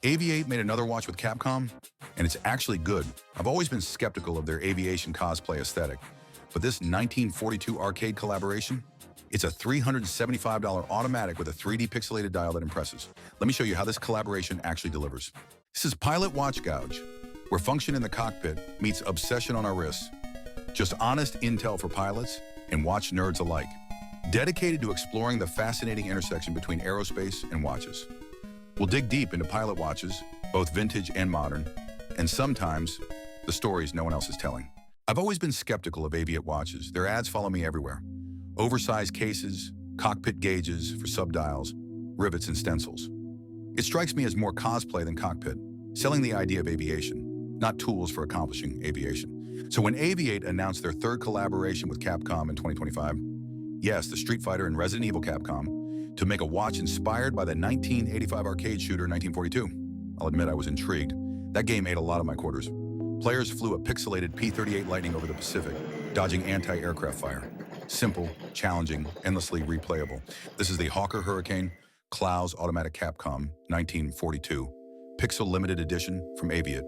AVI-8 made another watch with Capcom, and it's actually good. I've always been skeptical of their aviation cosplay aesthetic, but this 1942 arcade collaboration, it's a $375 automatic with a 3D pixelated dial that impresses. Let me show you how this collaboration actually delivers. This is PILOT WATCH GOUGE, where function in the cockpit meets obsession on our wrists. Just honest intel for pilots and watch nerds alike. Dedicated to exploring the fascinating intersection between aerospace and watches. We'll dig deep into pilot watches, both vintage and modern, and sometimes the stories no one else is telling. I've always been skeptical of AVI-8 watches. Their ads follow me everywhere. Oversized cases, cockpit gauges for subdials, rivets and stencils. It strikes me as more cosplay than cockpit, selling the idea of aviation, not tools for accomplishing aviation. So when AVI-8 announced their third collaboration with Capcom in 2025, yes, the Street Fighter and Resident Evil Capcom, to make a watch inspired by the 1985 arcade shooter 1942. I'll admit I was intrigued. That game ate a lot of my quarters. Players flew a pixelated P-38 Lightning over the Pacific, dodging anti-aircraft fire. Simple, challenging, endlessly replayable. This is the Hawker Hurricane Clowes Automatic Capcom 1942, Pixel Limited Edition from AVI-8.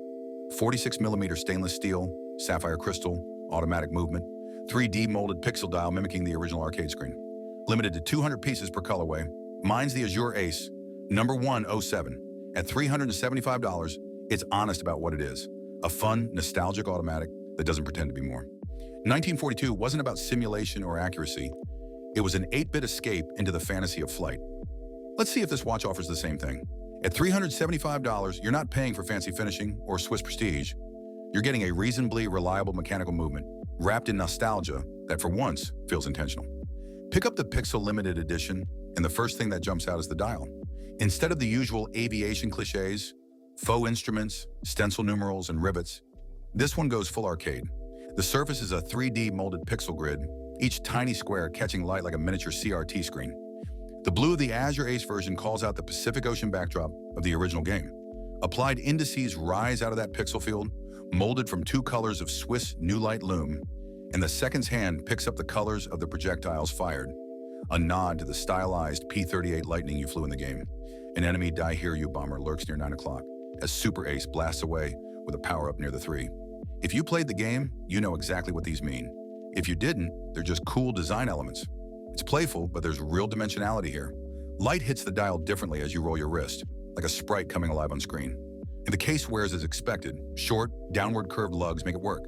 46mm stainless steel, sapphire crystal, automatic movement, 3D molded pixel dial mimicking the original arcade screen. Limited to 200 pieces per colorway. Mine's the Azure Ace, number 107. At $375, it's honest about what it is. A fun, nostalgic automatic that doesn't pretend to be more. 1942 wasn't about simulation or accuracy. It was an 8-bit escape into the fantasy of flight. Let's see if this watch offers the same thing. At $375, you're not paying for fancy finishing or Swiss prestige. You're getting a reasonably reliable mechanical movement, wrapped in nostalgia that for once feels intentional. Pick up the Pixel Limited Edition, and the first thing that jumps out is the dial. Instead of the usual aviation cliches, faux instruments, stencil numerals, and rivets, this one goes full arcade. The surface is a 3D molded pixel grid, each tiny square catching light like a miniature CRT screen. The blue of the Azure Ace version calls out the Pacific Ocean backdrop of the original game. Applied indices rise out of that pixel field, molded from 2 colors of Swiss New Light Lume, and the second's hand picks up the colors of the projectiles fired, a nod to the stylized P-38 Lightning you flew in the game. An enemy Die Here You bomber lurks near 9 o'clock as Super Ace blasts away with a power-up near the 3. If you played the game, you know exactly what these mean. If you didn't, they're just cool design elements. It's playful, but there's real dimensionality here. Light hits the dial differently as you roll your wrist, like a sprite coming alive on screen. And the case wears as expected. Short, downward curved lugs make it work.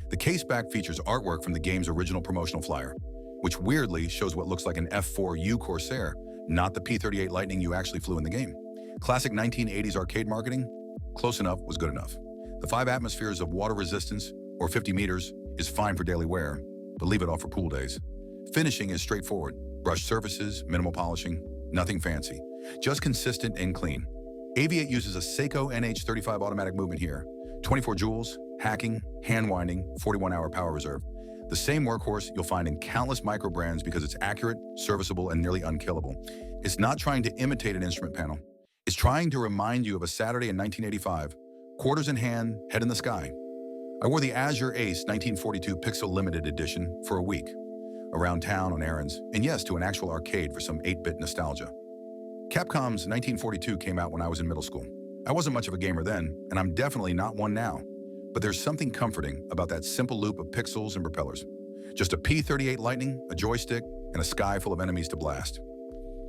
The case back features artwork from the game's original promotional flyer, which weirdly shows what looks like an F4U Corsair, not the P-38 Lightning you actually flew in the game. Classic 1980s arcade marketing? Close enough was good enough. The 5 atmospheres of water resistance, or 50 meters, is fine for daily wear, but leave it off for pool days. Finishing is straightforward. Brushed surfaces, minimal polishing, nothing fancy. Just consistent and clean. AVI-8 uses a Seiko NH35 automatic movement here. 24 joules, hacking, hand winding, 41-hour power reserve. The same workhorse you'll find in countless micro brands because it's accurate, serviceable, and nearly unkillable. It's not trying to imitate an instrument panel. It's trying to remind you of a Saturday in 1985, quarters in hand, head in the sky. I wore the Azure Ace 1942 Pixel Limited Edition for a week, around town on errands, and yes, to an actual arcade for some 8-bit nostalgia. Capcom's 1942 came out when I was in middle school. I wasn't much of a gamer then, and I'm definitely not one now. But there's something comforting about that simple loop of pixels and propellers. Just a P-38 Lightning, a joystick, and a sky full of enemies to blast.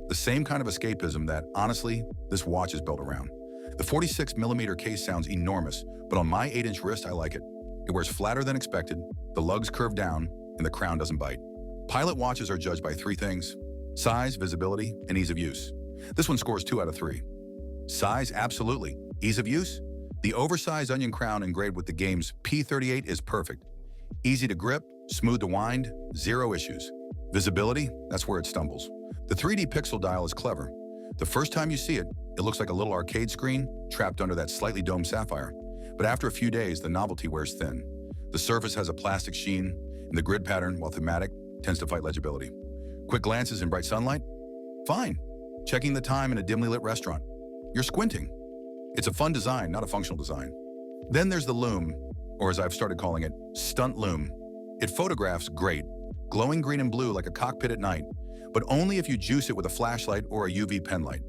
The same kind of escapism that, honestly, this watch is built around. The 46mm case sounds enormous, but on my 8-inch wrist, I like it. It wears flatter than expected, the lugs curve down, and the crown doesn't bite. Pilot watches are judged by 3 things: size, visibility, and ease of use. This one scores 2 out of 3. Size, absolutely. Ease of use? The oversized onion crown engraved with the game's P-38 is perfect. Easy to grip, smooth to wind, 0 issues. Visibility? That's where it stumbles. The 3D pixel dial is clever. The first time you see it, it looks like a little arcade screen trapped under that slightly domed sapphire. But after a few days, the novelty wears thin. The surface has a plastic sheen, and the grid pattern, while thematic, tends to fight legibility. Quick glances in bright sunlight? Fine. Checking the time in a dimly lit restaurant? You're squinting. It's a fun design, not a functional design. Then there's the lume, or as I've started calling it, stunt lume. It photographs great, glowing green and blue like a cockpit at night, but only if you juice it with a flashlight or a UV pen light.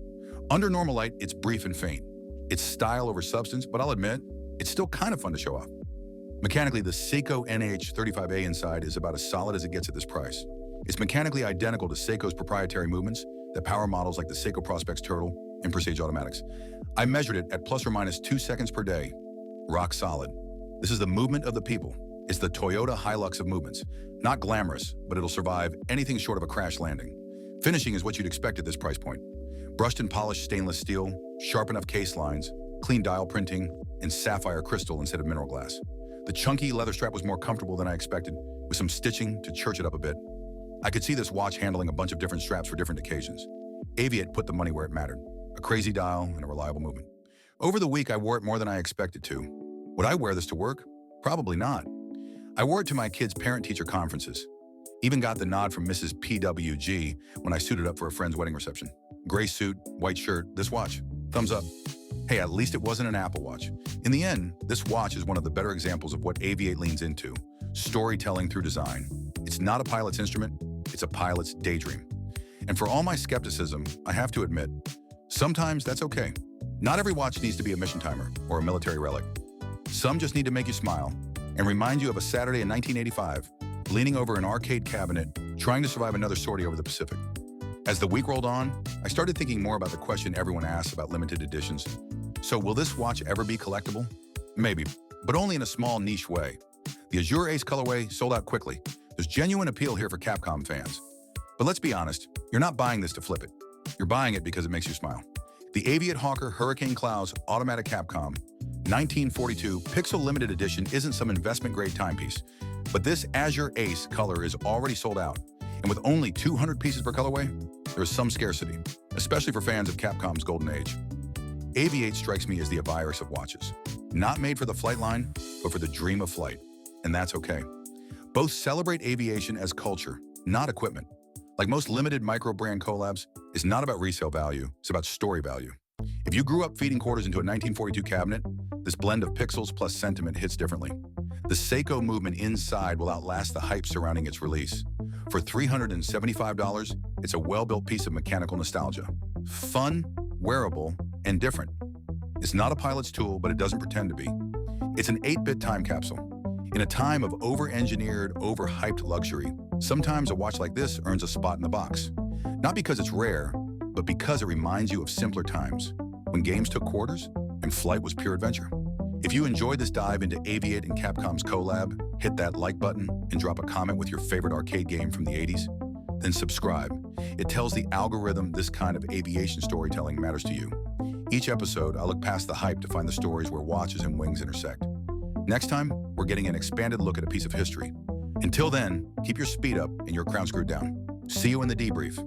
Under normal light, it's brief and faint. It's style over substance, but I'll admit, it's still kind of fun to show off. Mechanically, the Seiko NH35 inside is about as solid as it gets at this price. It's mechanically identical to Seiko's proprietary movements that power models like the Seiko Prospex Turtle and Presage Automatics. I measured it at plus or minus 2 seconds per day. Rock solid. This is the movement of the people. It's the Toyota Hilux of movements. Not glamorous, but it'll survive anything short of a crash landing. Finishing is what you'd expect at this price point. Brushed and polished stainless steel, sharp enough case lines, clean dial printing, and sapphire crystal instead of mineral glass. The chunky leather strap was more comfortable than I expected, with some stitching to church it up a bit. I could see this watch handling a bunch of different straps for different occasions. AVI-8 put the money where it mattered. A crazy dial and a reliable movement. Over the week, I wore it more than I expected to. Would I wear this to work? Probably not. I wore it to my kids' parent-teacher conferences. Even got the nod from Mrs. PWG when I suited up for a friend's wedding reception. Gray suit, white shirt, this watch. Thumbs up. Hey, at least it wasn't an Apple Watch. In the end, this watch is one of the better examples of what AVI-8 leans into. Storytelling through design. It's not a pilot's instrument, it's a pilot's daydream. And for all my skepticism, I have to admit, sometimes that's okay. Not every watch needs to be a mission timer or a military relic. Some just need to make you smile and remind you of a Saturday in 1985, leaning over an arcade cabinet, trying to survive another sortie over the Pacific. As the week rolled on, I started thinking more about the question everyone asks about limited editions. So will this watch ever be collectible? Maybe, but only in a small niche way. The Azure Ace colorway sold out quickly. There's genuine appeal here for Capcom fans. But let's be honest, you're not buying this to flip it. You're buying it because it makes you smile. The AVI-8 Hawker Hurricane Clowes Automatic Capcom 1942 Pixel Limited Edition isn't some investment-grade timepiece, but this Azure Ace color is already sold out. And with only 200 pieces per colorway, there is some scarcity, especially for fans of Capcom's golden age. AVI-8 strikes me as the virus of watches. Not made for the flight line, but for the dream of flight. And that's okay. Both celebrate aviation as culture, not equipment. Like most limited micro-brand collabs, it's not about resale value, it's about story value. If you grew up feeding quarters into a 1942 cabinet, this blend of pixels plus sentiment hits differently. The Seiko movement inside will outlast the hype surrounding its release. For $375, it's a well-built piece of mechanical nostalgia. Fun, wearable, and different. It's not a pilot's tool, but it doesn't pretend to be. It's an 8-bit time capsule. In a time of over-engineered, over-hyped luxury, sometimes a watch like this earns a spot in the box. Not because it's rare, but because it reminds you of simpler times, when games took quarters and flight was pure adventure. If you enjoyed this dive into AVI-8 and Capcom's collab, hit that like button and drop a comment with your favorite arcade game from the 80s. Then subscribe. It tells the algorithm this kind of aviation storytelling matters to you. Each episode, I look past the hype to find the stories where watches and wings intersect. Next time, we're getting an expanded look at a piece of history. Until then, keep your speed up and your crown screwed down. See you in the debrief.